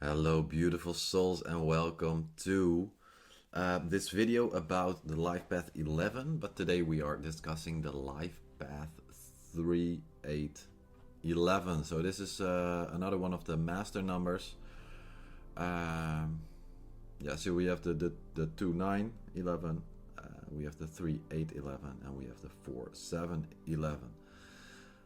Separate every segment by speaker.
Speaker 1: Hello, beautiful souls, and welcome to this video about the life path 11. But today we are discussing the life path 3, 8, 11. So, this is another one of the master numbers. Um, so we have the 2, 9, 11, we have the 3, 8, 11, and we have the 4, 7, 11.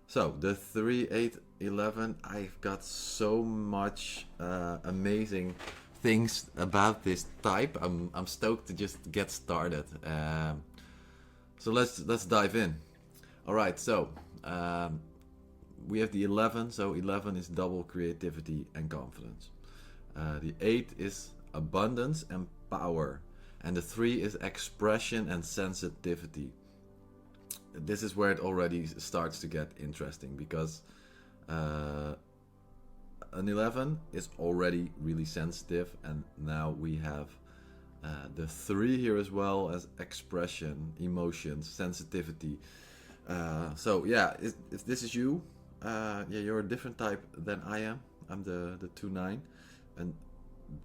Speaker 1: So, the 3, 8, 11, I've got so much amazing things about this type. I'm stoked to just get started. So let's dive in. All right, so we have the 11. So 11 is double creativity and confidence. The 8 is abundance and power, and the 3 is expression and sensitivity. This is where it already starts to get interesting because uh, an 11 is already really sensitive, and now we have the 3 here as well as expression, emotions, sensitivity. If this is you, you're a different type than I am. I'm the 2-9, and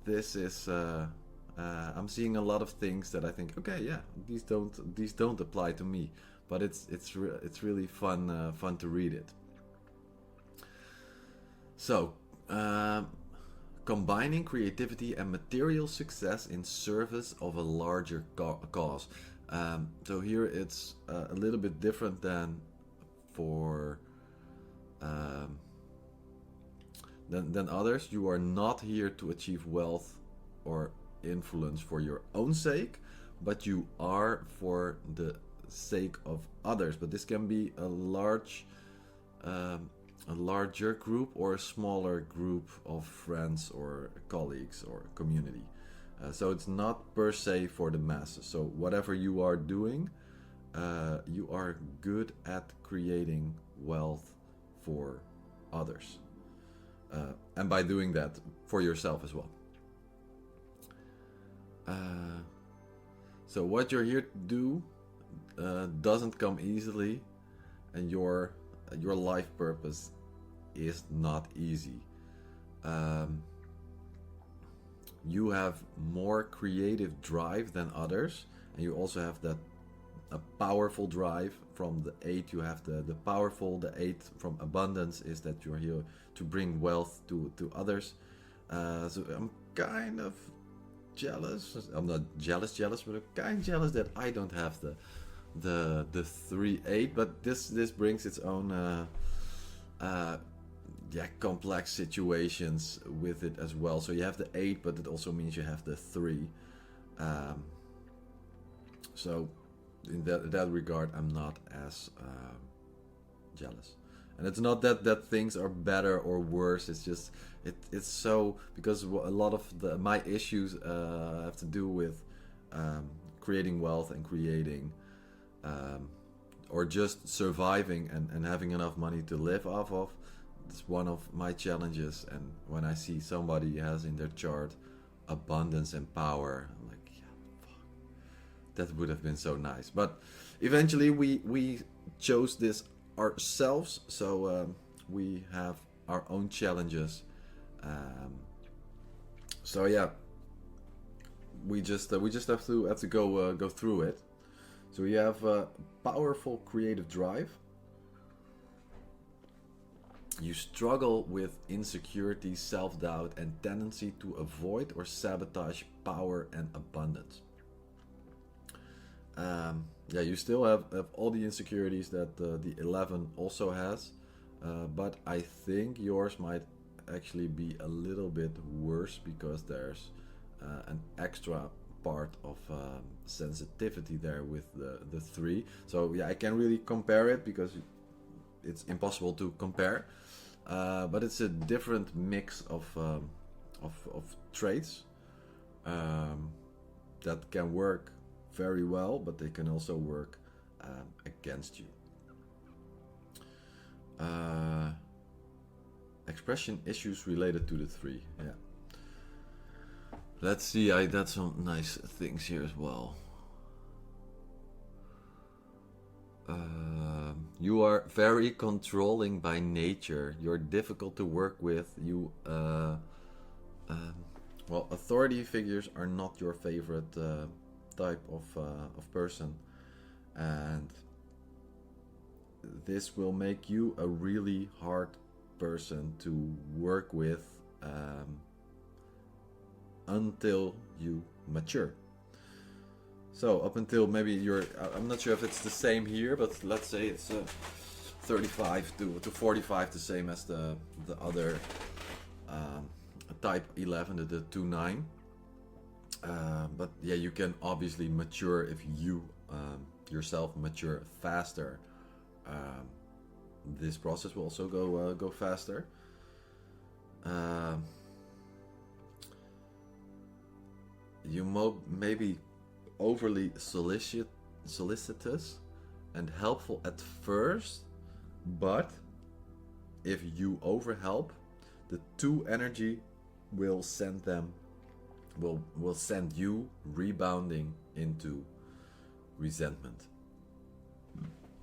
Speaker 1: this is I'm seeing a lot of things that I think, okay, yeah, these don't apply to me, but it's really fun to read it. So, combining creativity and material success in service of a larger cause. So here it's a little bit different than for um, than others. You are not here to achieve wealth or influence for your own sake, but you are for the sake of others. But this can be a larger group or a smaller group of friends or colleagues or community. So it's not per se for the masses. So whatever you are doing, you are good at creating wealth for others. And by doing that, for yourself as well. So what you're here to do doesn't come easily, and your life purpose is not easy. You have more creative drive than others, and you also have that a powerful drive. From the 8 you have the powerful. The 8 from abundance is that you're here to bring wealth to others. So I'm kind of jealous. I'm not jealous, but I'm kind of jealous that I don't have the 3-8. But this brings its own complex situations with it as well. So you have the 8, but it also means you have the 3. So in that regard, I'm not as jealous. And it's not that things are better or worse. It's just it's so, because a lot of my issues have to do with creating wealth and creating or just surviving and having enough money to live off of. It's one of my challenges. And when I see somebody has in their chart abundance and power, I'm like, yeah, fuck, that would have been so nice. But eventually we chose this ourselves, so we have our own challenges. So yeah, we just have to go through it. So we have powerful creative drive. You struggle with insecurity, self-doubt, and tendency to avoid or sabotage power and abundance. You still have all the insecurities that the 11 also has, but I think yours might actually be a little bit worse because there's an extra part of sensitivity there with the 3. So yeah, I can't really compare it because it's impossible to compare. But it's a different mix of traits that can work very well, but they can also work against you. Expression issues related to the 3. Yeah. Let's see. I got some nice things here as well. You are very controlling by nature. You're difficult to work with. Well, authority figures are not your favorite type of person, and this will make you a really hard person to work with until you mature. So up until maybe I'm not sure if it's the same here, but let's say it's 35 to 45, the same as the other type 11, the 2-9. But yeah, you can obviously mature if you yourself mature faster. This process will also go faster. You may be overly solicitous and helpful at first, but if you overhelp, the 2 energy will send you rebounding into resentment.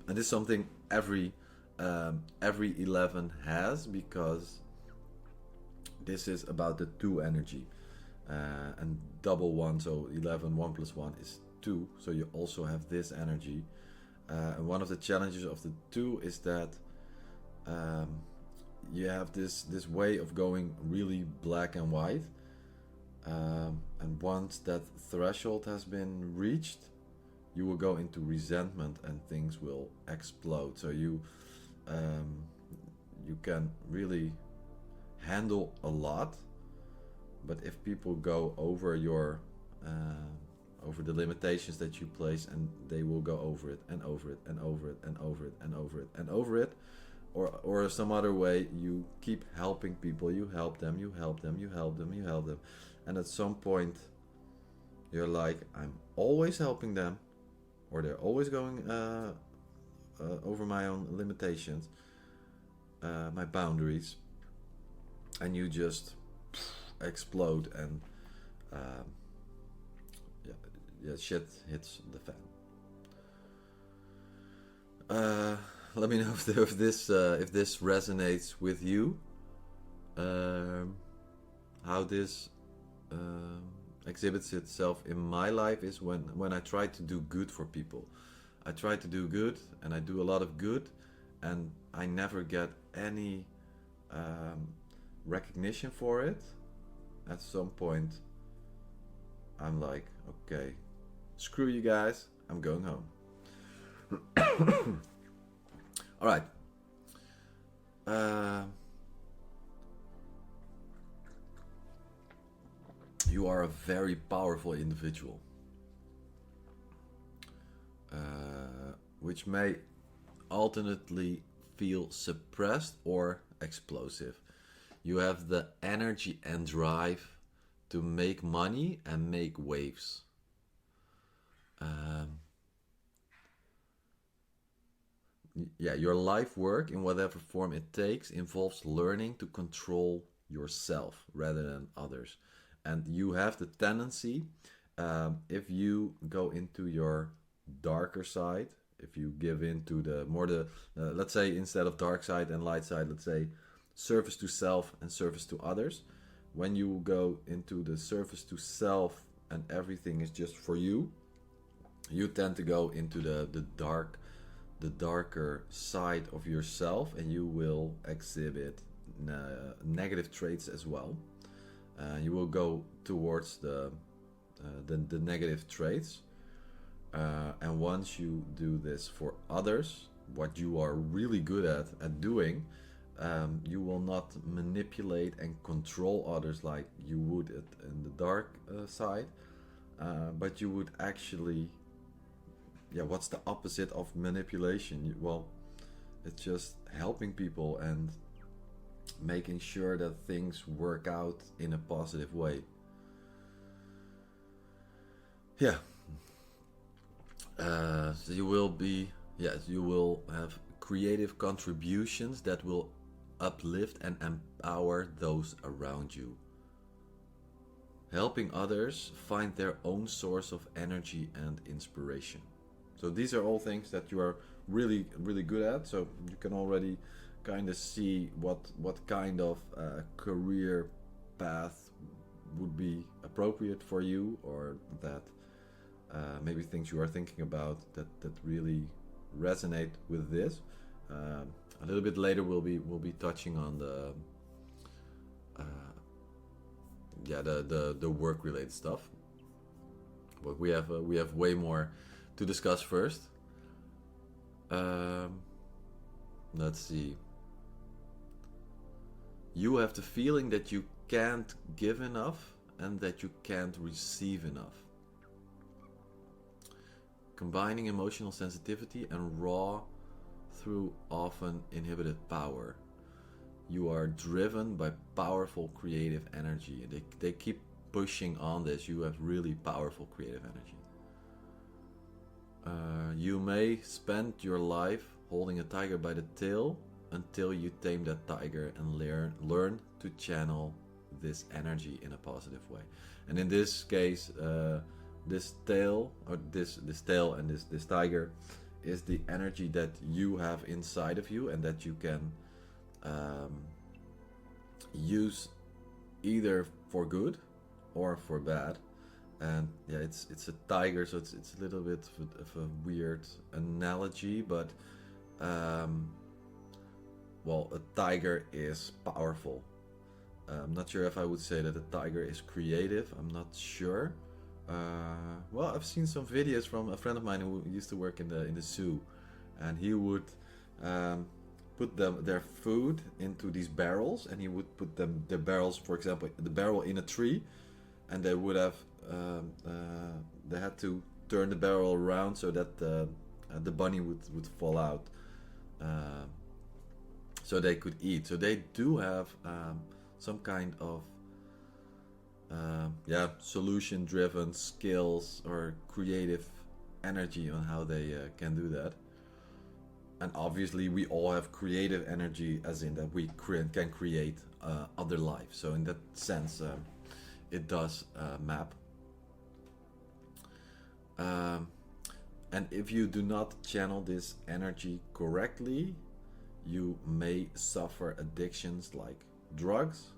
Speaker 1: And this is something every 11 has, because this is about the 2 energy, and double 1, so 11, 1 plus 1 is 2, so you also have this energy. And one of the challenges of the 2 is that you have this way of going really black and white, and once that threshold has been reached, you will go into resentment and things will explode. So you can really handle a lot, but if people go over your over the limitations that you place, and they will go over it and over it and over it and over it and over it and over it, or some other way, you keep helping people, you help them, and at some point you're like, I'm always helping them, or they're always going over my own limitations, my boundaries, and you just explode, and shit hits the fan. Let me know if this resonates with you. How this exhibits itself in my life is when I try to do good for people. I try to do good, and I do a lot of good, and I never get any recognition for it. At some point, I'm like, okay, screw you guys, I'm going home. All right. You are a very powerful individual, which may alternately feel suppressed or explosive. You have the energy and drive to make money and make waves. Your life work, in whatever form it takes, involves learning to control yourself rather than others. And you have the tendency, if you go into your darker side, if you give in to let's say, instead of dark side and light side, let's say service to self and service to others. When you go into the service to self and everything is just for you, you tend to go into the darker side of yourself, and you will exhibit negative traits as well. You will go towards the negative traits, and once you do this for others, what you are really good at doing, you will not manipulate and control others like you would in the dark side, but you would actually, what's the opposite of manipulation? Well, it's just helping people and making sure that things work out in a positive way. So you will have creative contributions that will uplift and empower those around you, helping others find their own source of energy and inspiration. So these are all things that you are really, really good at. So you can already kind of see what kind of career path would be appropriate for you, or that maybe things you are thinking about that really resonate with this. A little bit later, we'll be touching on the work related stuff, but we have way more to discuss first. Let's see. You have the feeling that you can't give enough and that you can't receive enough. Combining emotional sensitivity and raw through often inhibited power. You are driven by powerful creative energy. They keep pushing on this. You have really powerful creative energy. You may spend your life holding a tiger by the tail until you tame that tiger and learn to channel this energy in a positive way. And in this case, this tail and this tiger is the energy that you have inside of you, and that you can use either for good or for bad. And yeah, it's a tiger, so it's a little bit of a weird analogy, but well, a tiger is powerful. I'm not sure if I would say that a tiger is creative. I'm not sure. Well, I've seen some videos from a friend of mine who used to work in the zoo, and he would put their food into these barrels, and he would put the barrels, for example, the barrel in a tree, and they would have they had to turn the barrel around so that the bunny would fall out, so they could eat. So they do have some kind of solution-driven skills or creative energy on how they can do that. And obviously we all have creative energy, as in that we can create other life. So in that sense, it does map. And if you do not channel this energy correctly, you may suffer addictions like drugs,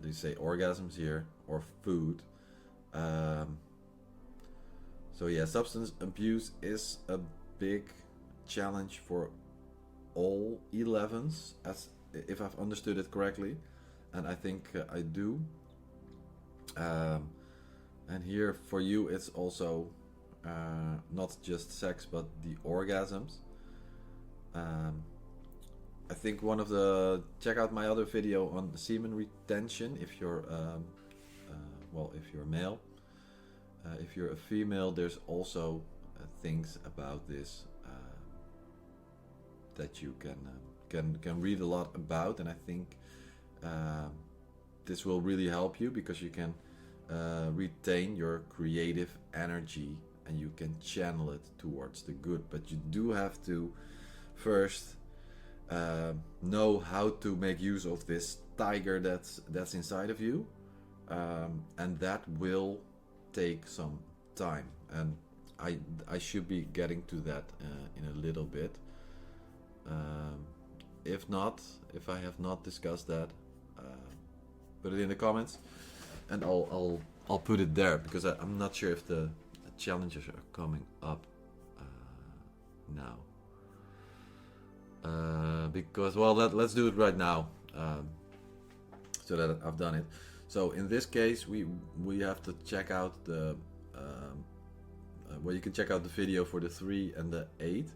Speaker 1: they say orgasms here, or food. So yeah, substance abuse is a big challenge for all 11s, as if I've understood it correctly, and I think I do. And here for you, it's also not just sex, but the orgasms. I think check out my other video on semen retention if you're if you're male. If you're a female, there's also things about this that you can read a lot about, and I think this will really help you, because you can retain your creative energy and you can channel it towards the good. But you do have to first know how to make use of this tiger that's inside of you, and that will take some time, and I should be getting to that in a little bit. If I have not discussed that, put it in the comments, and I'll put it there, because I'm not sure if the challenges are coming up now. Because, well, let's do it right now, so that I've done it. So in this case, we have to check out the you can check out the video for the 3 and the 8,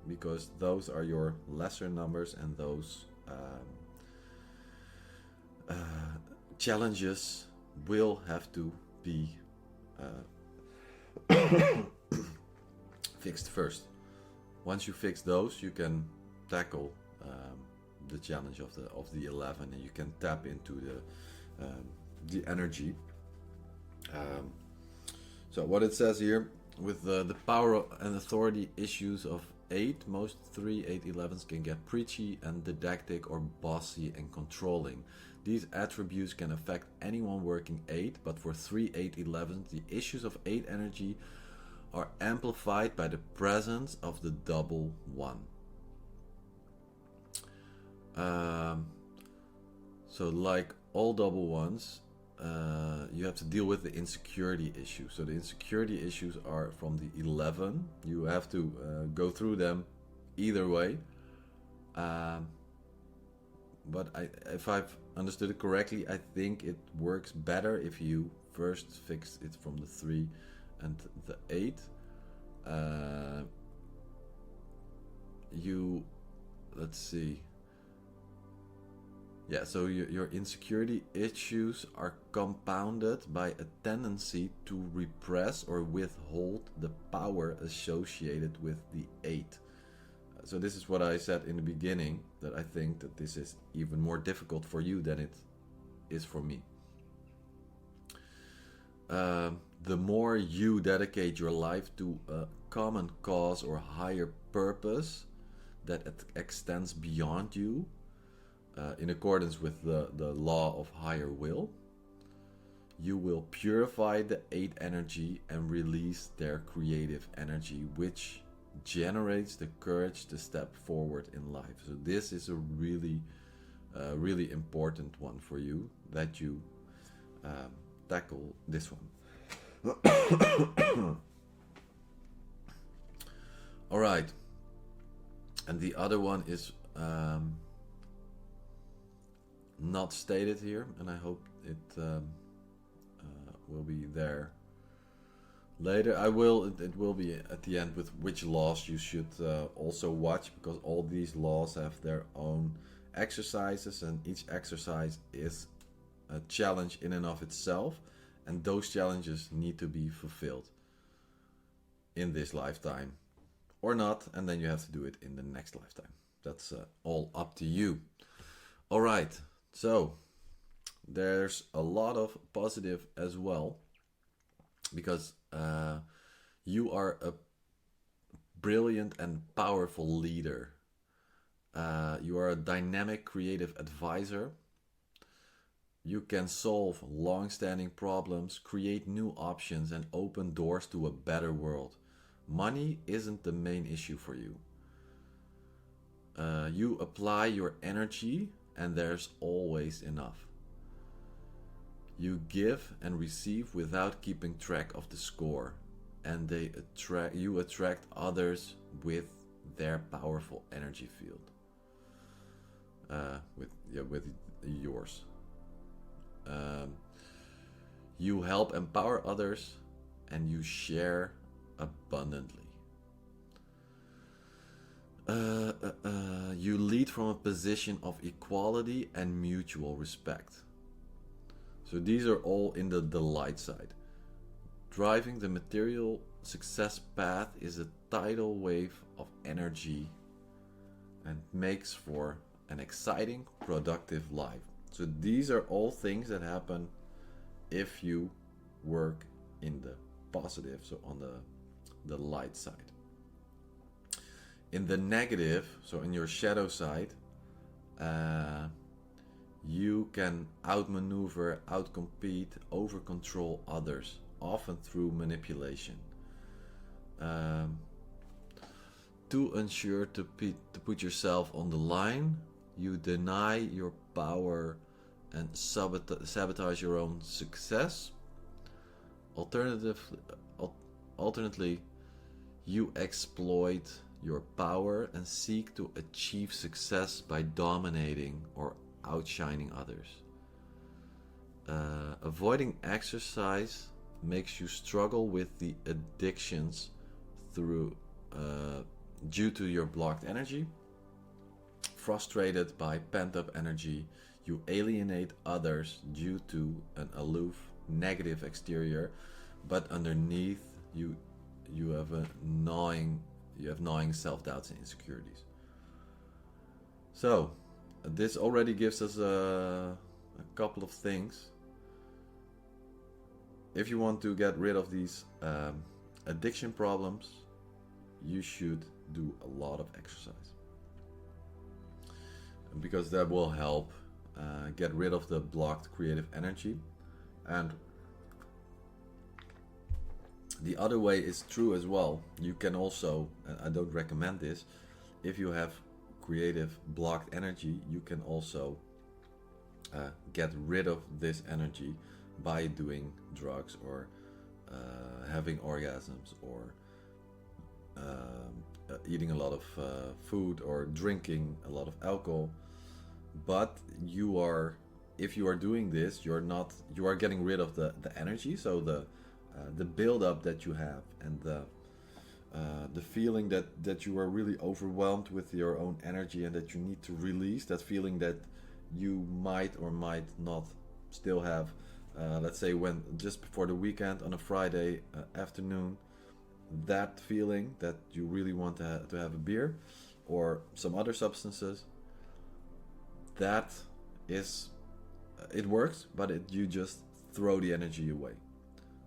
Speaker 1: because those are your lesser numbers, and those challenges will have to be fixed first. Once you fix those, you can tackle the challenge of the 11, and you can tap into the energy. So what it says here, with the power and authority issues of 8, most 3, 8, 11s can get preachy and didactic, or bossy and controlling. These attributes can affect anyone working 8, but for 3, 8, 11s, the issues of 8 energy are amplified by the presence of the double 1. So like all double 1s, you have to deal with the insecurity issues. So the insecurity issues are from the 11. You have to go through them either way. But if I've understood it correctly, I think it works better if you first fix it from the 3 and the 8. Let's see. Yeah, so your insecurity issues are compounded by a tendency to repress or withhold the power associated with the 8. So this is what I said in the beginning, that I think that this is even more difficult for you than it is for me. The more you dedicate your life to a common cause or higher purpose that extends beyond you, in accordance with the law of higher will, you will purify the 8 energy and release their creative energy, which generates the courage to step forward in life. So this is a really important one for you, that you tackle this one. All right, and the other one is not stated here, and I hope it will be there later. It will be at the end with which laws you should also watch, because all these laws have their own exercises, and each exercise is a challenge in and of itself, and those challenges need to be fulfilled in this lifetime or not, and then you have to do it in the next lifetime. That's all up to you. All right, so there's a lot of positive as well, because you are a brilliant and powerful leader. You are a dynamic, creative advisor. You can solve long-standing problems, create new options, and open doors to a better world. Money isn't the main issue for you. You apply your energy, and there's always enough. You give and receive without keeping track of the score, and you attract others with their powerful energy field. With yours. You help empower others, and you share abundantly. You lead from a position of equality and mutual respect. So these are all in the light side. Driving the material success path is a tidal wave of energy and makes for an exciting, productive life. So these are all things that happen if you work in the positive, so on the light side. In the negative, so in your shadow side, you can outmaneuver, outcompete, overcontrol others, often through manipulation. To ensure to put yourself on the line, you deny your power and sabotage your own success. Alternately, you exploit your power and seek to achieve success by dominating or outshining others. Avoiding exercise makes you struggle with the addictions due to your blocked energy. Frustrated by pent-up energy, you alienate others due to an aloof, negative exterior, but underneath you have gnawing self-doubts and insecurities. So this already gives us a couple of things. If you want to get rid of these addiction problems, you should do a lot of exercise, because that will help get rid of the blocked creative energy. And the other way is true as well. You can also, and I don't recommend this, if you have creative blocked energy, you can also get rid of this energy by doing drugs or having orgasms or eating a lot of food or drinking a lot of alcohol. But if you are doing this, you are getting rid of the energy, so the buildup that you have, and the feeling that you are really overwhelmed with your own energy and that you need to release that feeling that you might or might not still have. Let's say when just before the weekend on a Friday afternoon, that feeling that you really want to have a beer or some other substances, that is, it works, but you just throw the energy away.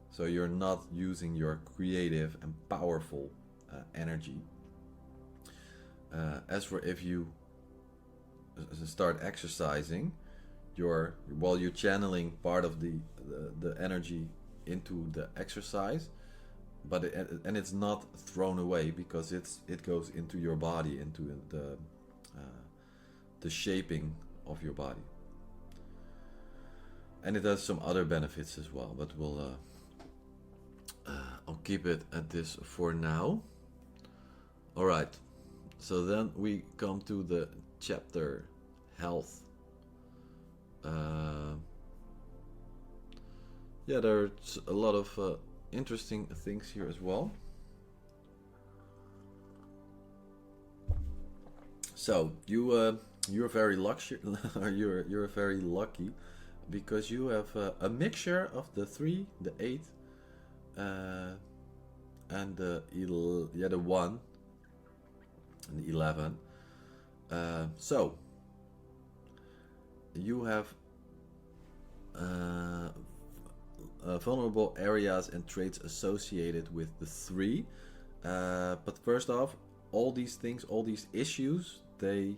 Speaker 1: So you're not using your creative and powerful energy. As for if you start exercising, you're channeling part of the energy into the exercise, but it's not thrown away because it goes into your body, into the shaping of your body, and it has some other benefits as well. But I'll keep it at this for now. All right. So then we come to the chapter health. There's a lot of interesting things here as well. So you're very lucky. you're very lucky because you have a mixture of the 3, the 8, and the 1 and the 11. So you have vulnerable areas and traits associated with the 3. But first off, all these things, all these issues, they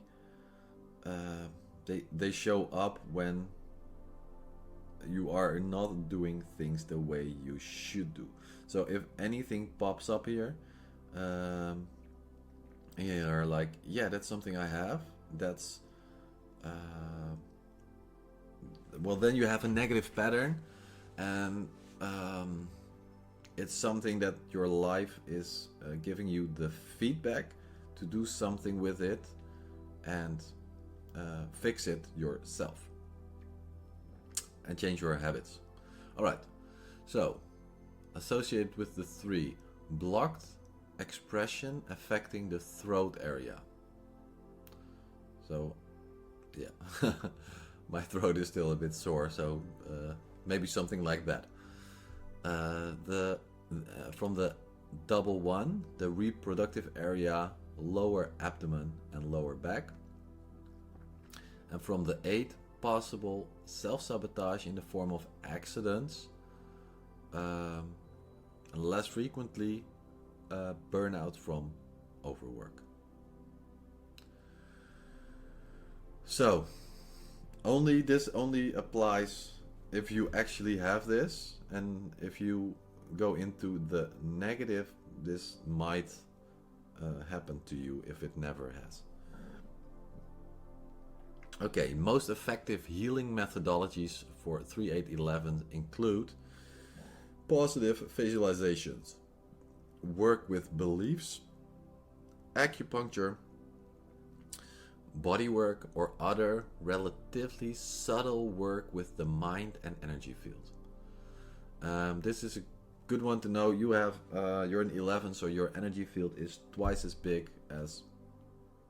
Speaker 1: show up when you are not doing things the way you should do. So if anything pops up here, you're like, yeah, that's something I have. That's well, then you have a negative pattern, and it's something that your life is giving you the feedback to do something with it and fix it yourself and change your habits. All right, so associated with the 3, blocked expression affecting the throat area. So yeah, my throat is still a bit sore, so maybe something like that. From the double 1, the reproductive area, lower abdomen and lower back. And from the 8, possible self-sabotage in the form of accidents, and less frequently burnout from overwork. So this only applies if you actually have this, and if you go into the negative, this might happen to you if it never has. Okay, most effective healing methodologies for 3-8-11 include positive visualizations, work with beliefs, acupuncture, body work, or other relatively subtle work with the mind and energy field. This is a good one to know. You're an 11, so your energy field is twice as big as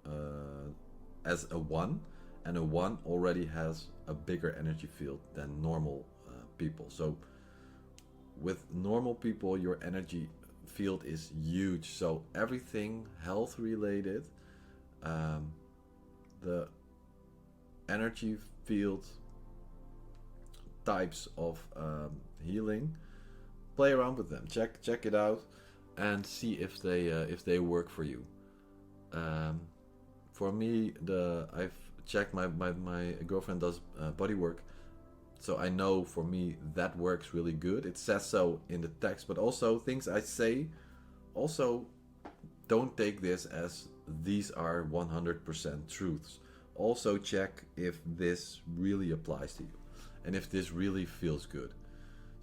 Speaker 1: a 1, and a 1 already has a bigger energy field than normal people. So with normal people, your energy field is huge. So everything health related, the energy field types of healing, play around with them, check it out, and see if they work for you. For me, I've checked, my girlfriend does body work, so I know for me that works really good. It says so in the text, but also things I say, also don't take this as these are 100% truths. Also check if this really applies to you and if this really feels good.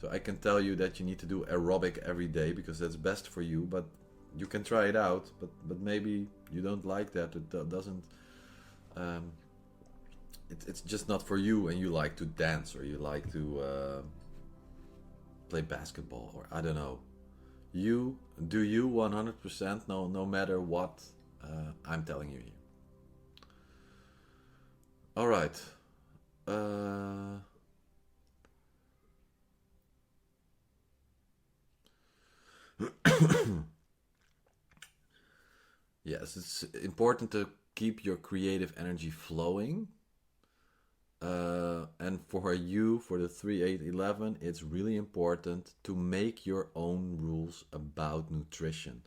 Speaker 1: So I can tell you that you need to do aerobic every day because that's best for you, but you can try it out, but maybe you don't like that. It doesn't. Um, it's just not for you, and you like to dance or you like to play basketball or I don't know. You do you 100%. No matter what I'm telling you here. All right. Uh, yes, it's important to keep your creative energy flowing. And for you, for the 3811, it's really important to make your own rules about nutrition.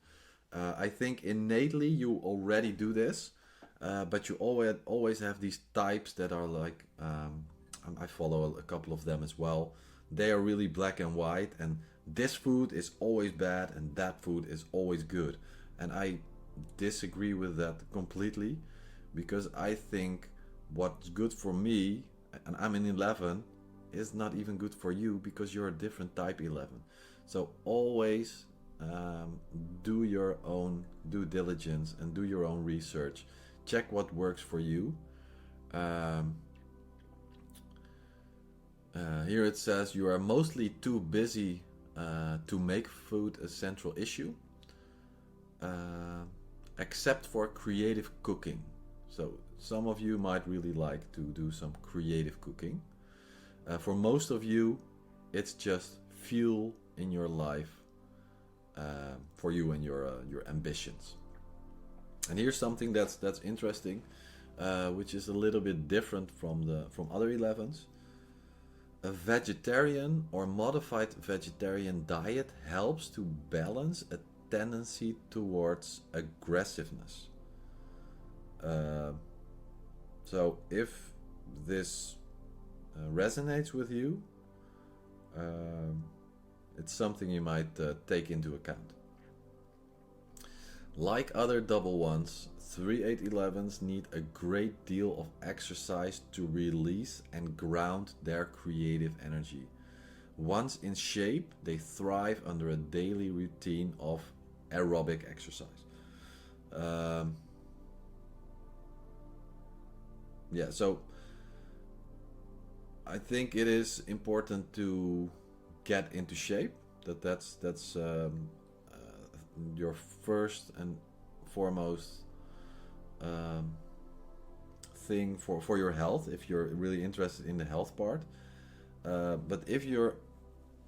Speaker 1: I think innately you already do this, but you always have these types that are like I follow a couple of them as well. They are really black and white, and this food is always bad, and that food is always good. And I disagree with that completely, because I think what's good for me, and I'm in 11, is not even good for you because you're a different type 11. So always do your own due diligence and do your own research. Check what works for you. Here it says you are mostly too busy to make food a central issue, except for creative cooking. So some of you might really like to do some creative cooking. For most of you, it's just fuel in your life for you and your ambitions. And here's something that's interesting, which is a little bit different from other 11s. A vegetarian or modified vegetarian diet helps to balance a tendency towards aggressiveness. So if this resonates with you, it's something you might take into account. Like other double ones, 3811s need a great deal of exercise to release and ground their creative energy. Once in shape, they thrive under a daily routine of aerobic exercise. Yeah, so I think it is important to get into shape. That's your first and foremost thing for your health, if you're really interested in the health part. But if you're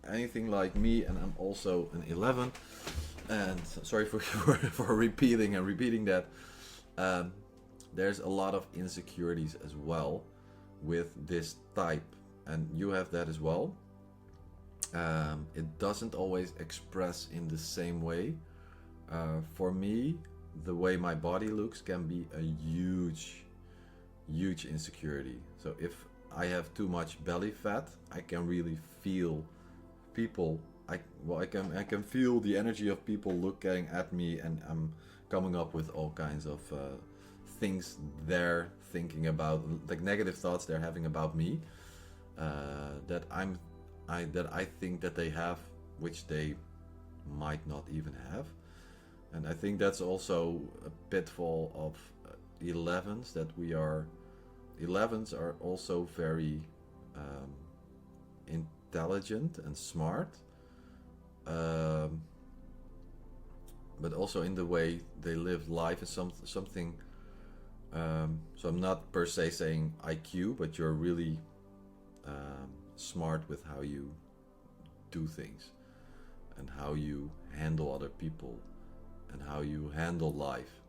Speaker 1: anything like me, and I'm also an 11, and sorry for repeating that, there's a lot of insecurities as well with this type, and you have that as well. It doesn't always express in the same way. For me, the way my body looks can be a huge insecurity. So if I have too much belly fat, I can really feel people. I can feel the energy of people looking at me, and I'm coming up with all kinds of things they're thinking about, like negative thoughts they're having about me, that I think that they have, which they might not even have. And I think that's also a pitfall of 11s, that 11s are also very intelligent and smart, but also in the way they live life is something. So I'm not per se saying IQ, but you're really smart with how you do things and how you handle other people and how you handle life.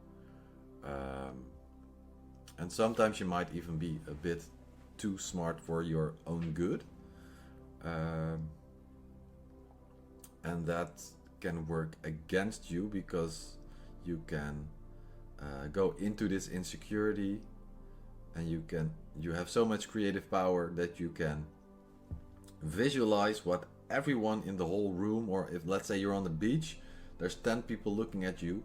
Speaker 1: And sometimes you might even be a bit too smart for your own good. And that can work against you, because you can go into this insecurity, and you have so much creative power that you can visualize what everyone in the whole room, or if let's say you're on the beach, there's 10 people looking at you.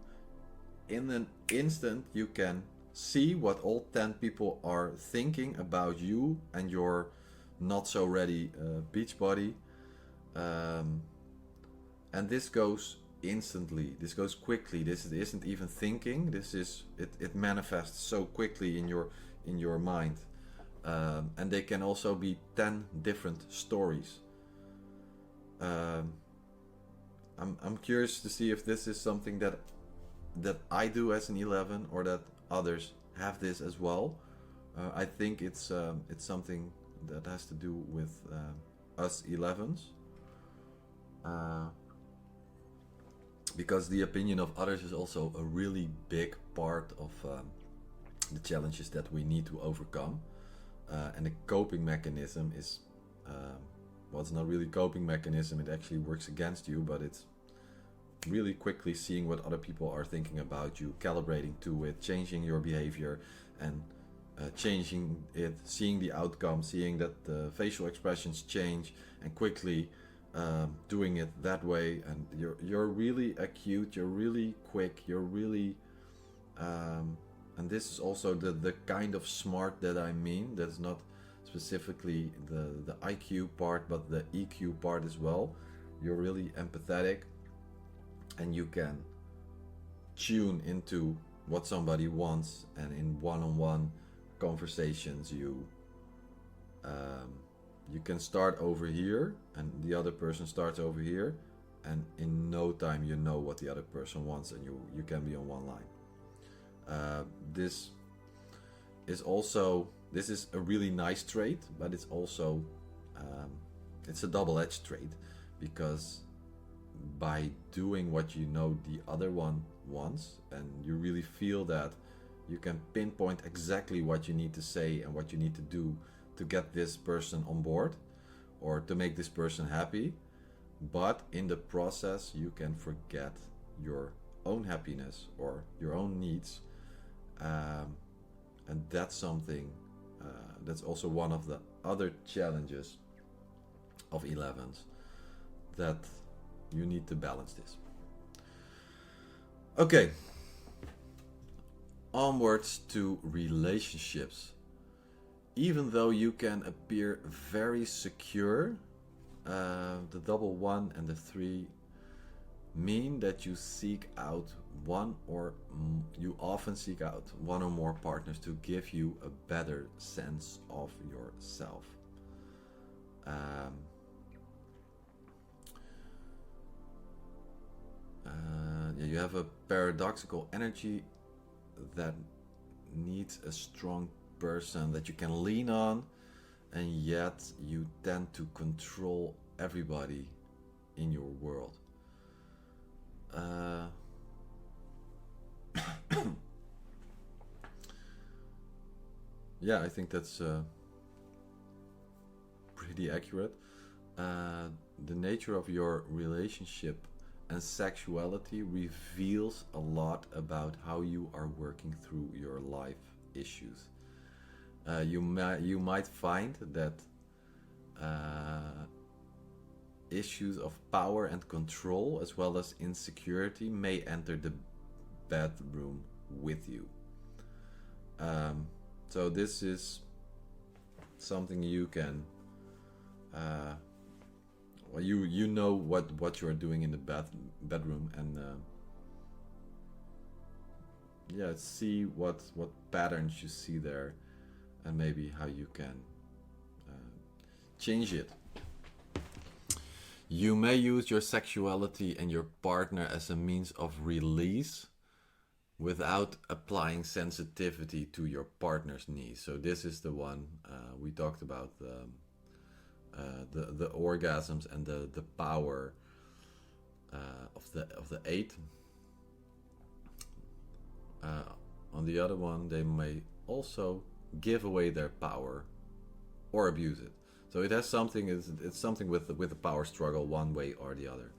Speaker 1: In an instant, you can see what all 10 people are thinking about you and your not so ready beach body. um, and this goes instantly. This goes quickly. This isn't even thinking. This is it manifests so quickly in your mind, and they can also be 10 different stories. I'm curious to see if this is something that I do as an 11, or that others have this as well. I think it's something that has to do with us 11s, because the opinion of others is also a really big part of the challenges that we need to overcome, and the coping mechanism is well, it's not really a coping mechanism. It actually works against you, but it's really quickly seeing what other people are thinking about you, calibrating to it, changing your behavior, and changing it, seeing the outcome, seeing that the facial expressions change, and quickly doing it that way. And you're really acute, you're really quick, you're really and this is also the kind of smart that I mean. That's not specifically the IQ part, but the EQ part as well. You're really empathetic, and you can tune into what somebody wants, and in one-on-one conversations you can start over here and the other person starts over here, and in no time you know what the other person wants, and you can be on one line. This is a really nice trait, but it's also it's a double-edged trait, because by doing what you know the other one wants, and you really feel that, you can pinpoint exactly what you need to say and what you need to do to get this person on board or to make this person happy. But in the process you can forget your own happiness or your own needs, and that's something that's also one of the other challenges of 11s, that you need to balance this. Okay, onwards to relationships. Even though you can appear very secure, the double 1 and the 3 mean that you seek out you often seek out one or more partners to give you a better sense of yourself. You have a paradoxical energy that needs a strong person that you can lean on, and yet you tend to control everybody in your world. Yeah, I think that's pretty accurate. The nature of your relationship and sexuality reveals a lot about how you are working through your life issues. You might find that issues of power and control, as well as insecurity, may enter the bedroom with you. So this is something you can you know what you are doing in the bedroom, and see what patterns you see there, and maybe how you can change it. You may use your sexuality and your partner as a means of release without applying sensitivity to your partner's needs. So this is the one we talked about, the orgasms and the power of the 8. On the other one, they may also give away their power or abuse it. So it has something. It's something with the power struggle, one way or the other.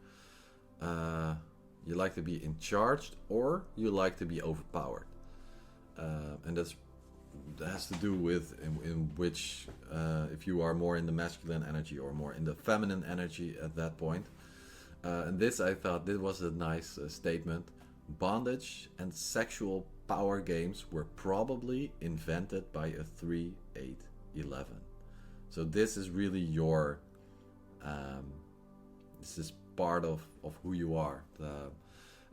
Speaker 1: You like to be in charge, or you like to be overpowered, and that has to do with in which if you are more in the masculine energy or more in the feminine energy at that point. And I thought this was a nice statement. Bondage and sexual power games were probably invented by a 3, 8, 11. So this is really your This is part of who you are.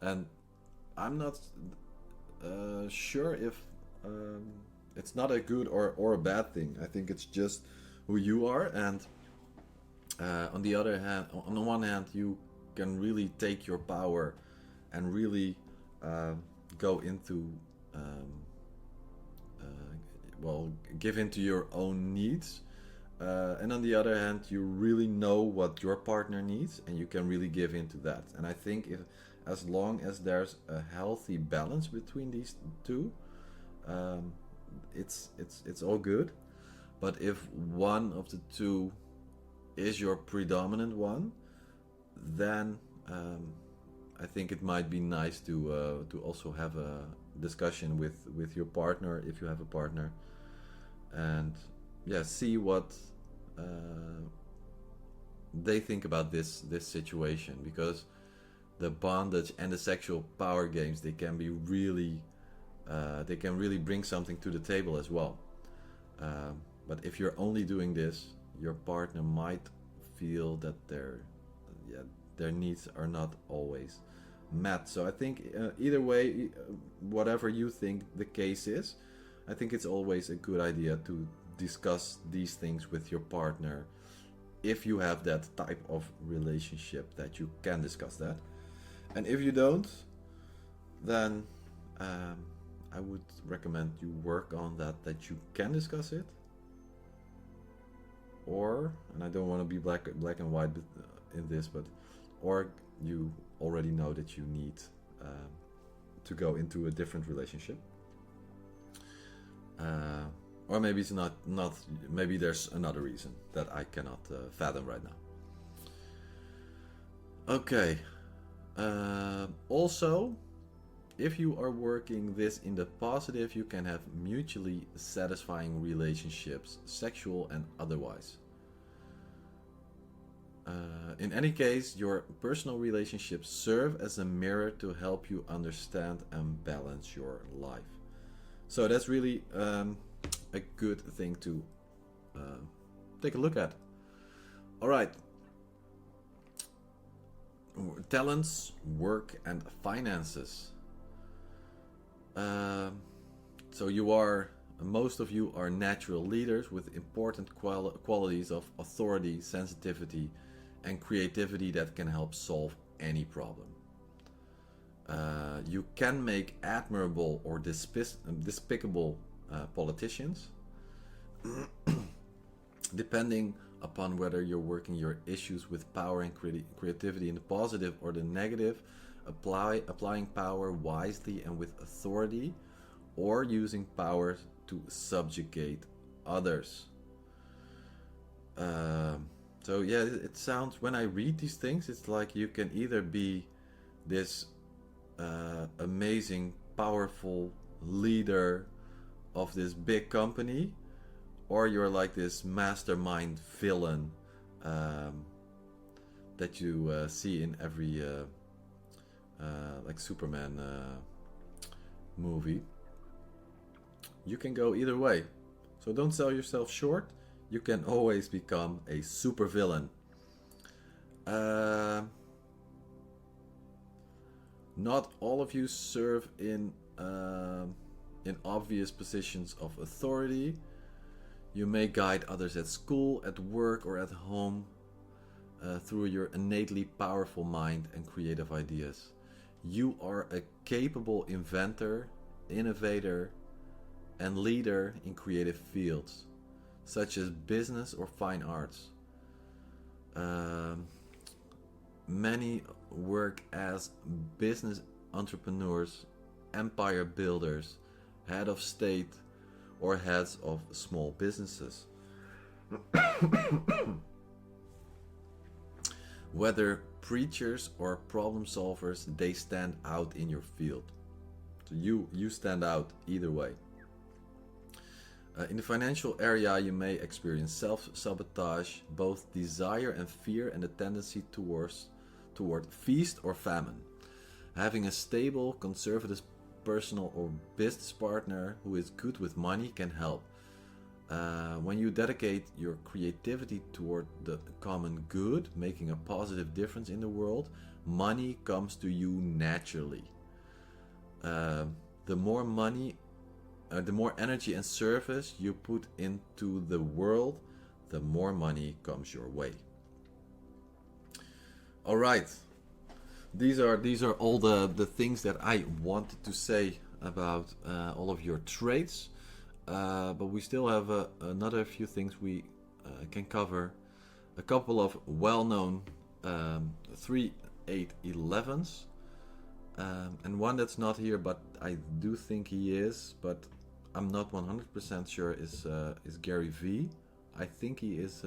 Speaker 1: And I'm not sure if it's not a good or a bad thing. I think it's just who you are. And on the other hand, on the one hand, you can really take your power and really go into give into your own needs. And on the other hand, you really know what your partner needs, and you can really give into that. And I think as long as there's a healthy balance between these two, it's all good. But if one of the two is your predominant one, then I think it might be nice to also have a discussion with your partner, if you have a partner, and see what they think about this situation, because the bondage and the sexual power games, they can really bring something to the table as well. But if you're only doing this, your partner might feel that their needs are not always met. So I think either way, whatever you think the case is, I think it's always a good idea to discuss these things with your partner, if you have that type of relationship that you can discuss that. And if you don't, then I would recommend you work on that you can discuss it. Or, and I don't want to be black and white in this, but or you already know that you need to go into a different relationship. Or maybe it's not. Maybe there's another reason that I cannot fathom right now. Okay. Also, if you are working this in the positive, you can have mutually satisfying relationships, sexual and otherwise. In any case, your personal relationships serve as a mirror to help you understand and balance your life. So that's really a good thing to take a look at. All right. Talents, work, and finances. So most of you are natural leaders with important qualities of authority, sensitivity, and creativity that can help solve any problem. You can make admirable or despicable politicians, depending upon whether you're working your issues with power and creativity in the positive or the negative, applying power wisely and with authority, or using power to subjugate others. So yeah, it sounds, when I read these things, it's like you can either be this amazing, powerful leader of this big company, or you're like this mastermind villain that you see in every like Superman movie. You can go either way. So don't sell yourself short. You can always become a super villain. Not all of you serve in obvious positions of authority. You may guide others at school, at work, or at home through your innately powerful mind and creative ideas. You are a capable inventor, innovator, and leader in creative fields, such as business or fine arts. Many work as business entrepreneurs, empire builders, head of state, or heads of small businesses. Whether preachers or problem solvers, they stand out in your field. So you stand out either way. In the financial area, you may experience self-sabotage, both desire and fear, and a tendency toward feast or famine. Having a stable, conservative personal or business partner who is good with money can help. When you dedicate your creativity toward the common good, making a positive difference in the world, money comes to you naturally. The more money, the more energy and service you put into the world, the more money comes your way. All right. These are all the things that I wanted to say about all of your traits. But we still have another few things we can cover. A couple of well-known 3, 8, 11s. And one that's not here, but I do think he is, but I'm not 100% sure, is Gary V. I think he is,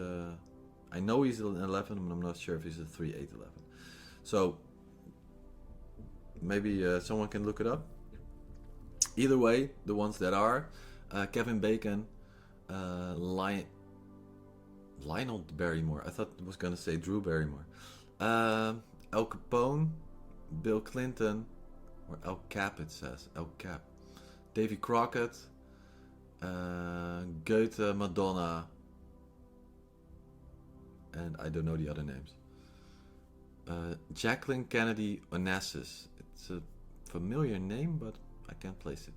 Speaker 1: I know he's an 11, but I'm not sure if he's a 3, 8, 11. So, maybe someone can look it up. Either way, the ones that are, Kevin Bacon, Lionel Barrymore, I thought it was going to say Drew Barrymore, Al Capone, Bill Clinton, or El Cap it says, El Cap, Davy Crockett, Goethe, Madonna, and I don't know the other names. Jacqueline Kennedy Onassis. It's a familiar name, but I can't place it.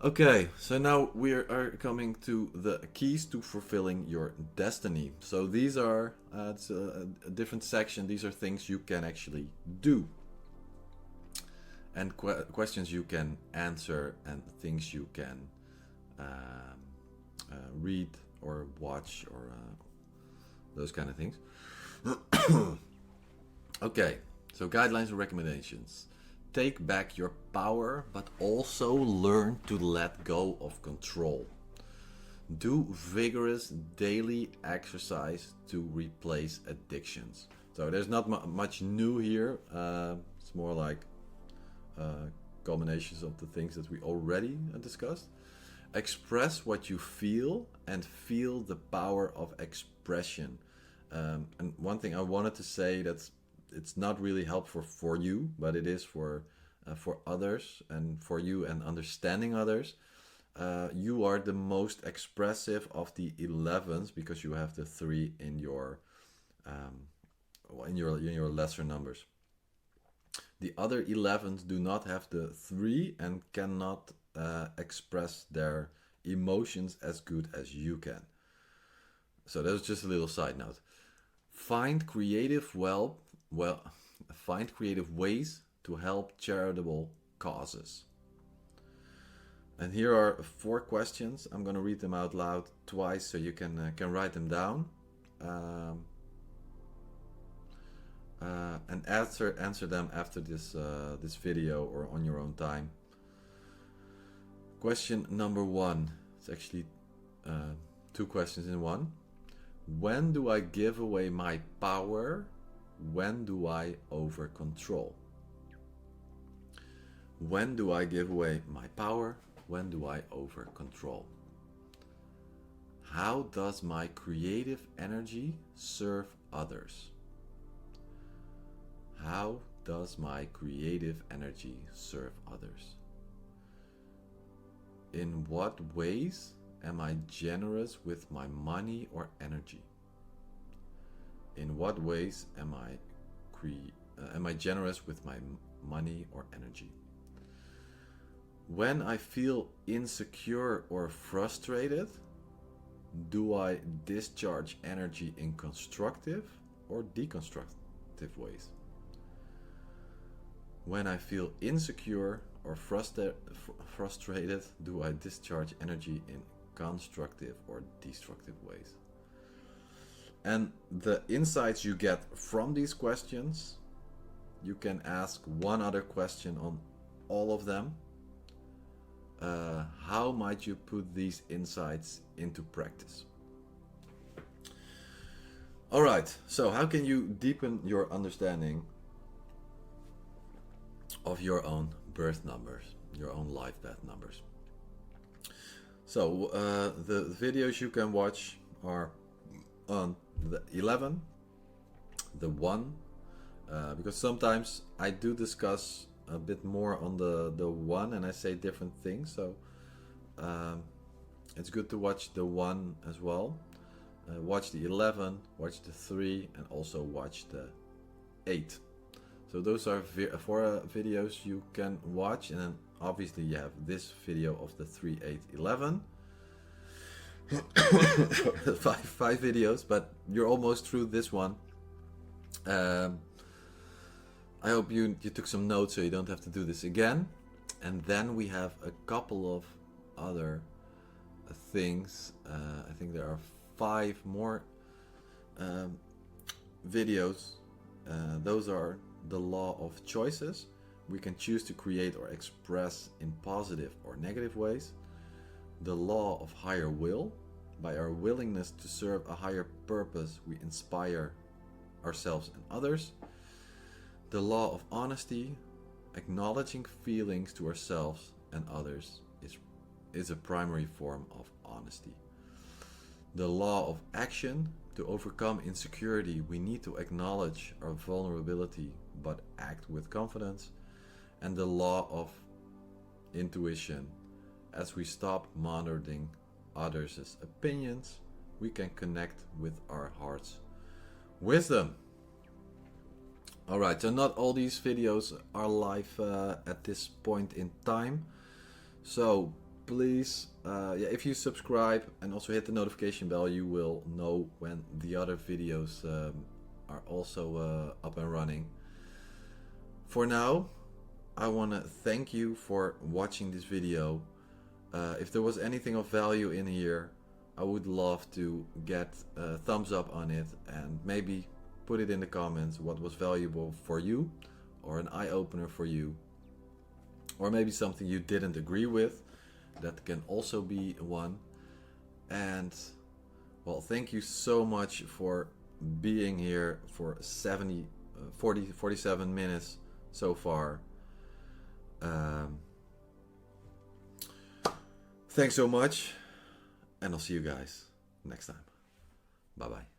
Speaker 1: Okay, so now we are coming to the keys to fulfilling your destiny. So these are, it's a different section. These are things you can actually do. And questions you can answer, and things you can read or watch, or those kind of things. Okay, so guidelines and recommendations. Take back your power, but also learn to let go of control. Do vigorous daily exercise to replace addictions. So there's not much new here. It's more like combinations of the things that we already discussed. Express what you feel and feel the power of expression. And one thing I wanted to say, that's it's not really helpful for you, but it is for others, and for you and understanding others. You are the most expressive of the 11s because you have the 3 in your in your lesser numbers. The other 11s do not have the 3 and cannot express their emotions as good as you can. So that's just a little side note. Find creative ways to help charitable causes. And here are 4 questions. I'm going to read them out loud twice so you can write them down. And answer them after this video or on your own time. Question number 1. It's actually 2 questions in one. When do I give away my power? When do I over control? When do I give away my power? When do I over control? How does my creative energy serve others? How does my creative energy serve others? In what ways am I generous with my money or energy? In what ways am I generous with my money or energy? When I feel insecure or frustrated, do I discharge energy in constructive or deconstructive ways? When I feel insecure or frustrated, do I discharge energy in constructive or destructive ways? And the insights you get from these questions, you can ask one other question on all of them. How might you put these insights into practice? All right, so how can you deepen your understanding of your own birth numbers, your own life path numbers? So the videos you can watch are on the 11, the 1, because sometimes I do discuss a bit more on the 1 and I say different things. So it's good to watch the 1 as well. Watch the 11, watch the 3, and also watch the 8. So those are 4 videos you can watch, and then obviously you have this video of the 3, 8, 11. 5 videos, but you're almost through this one. I hope you took some notes so you don't have to do this again. And then we have a couple of other things. I think there are 5 more videos. Those are the law of choices. We can choose to create or express in positive or negative ways. The law of higher will. By our willingness to serve a higher purpose, we inspire ourselves and others. The law of honesty. Acknowledging feelings to ourselves and others is a primary form of honesty. The law of action. To overcome insecurity, we need to acknowledge our vulnerability but act with confidence. And the law of intuition. As we stop monitoring others' opinions, we can connect with our heart's wisdom. Alright, so not all these videos are live at this point in time. So please, if you subscribe and also hit the notification bell, you will know when the other videos are also up and running. For now, I want to thank you for watching this video. If there was anything of value in here, I would love to get a thumbs up on it, and maybe put it in the comments what was valuable for you, or an eye-opener for you, or maybe something you didn't agree with. That can also be one. And well, thank you so much for being here for 47 minutes so far. Thanks so much, and I'll see you guys next time. Bye bye.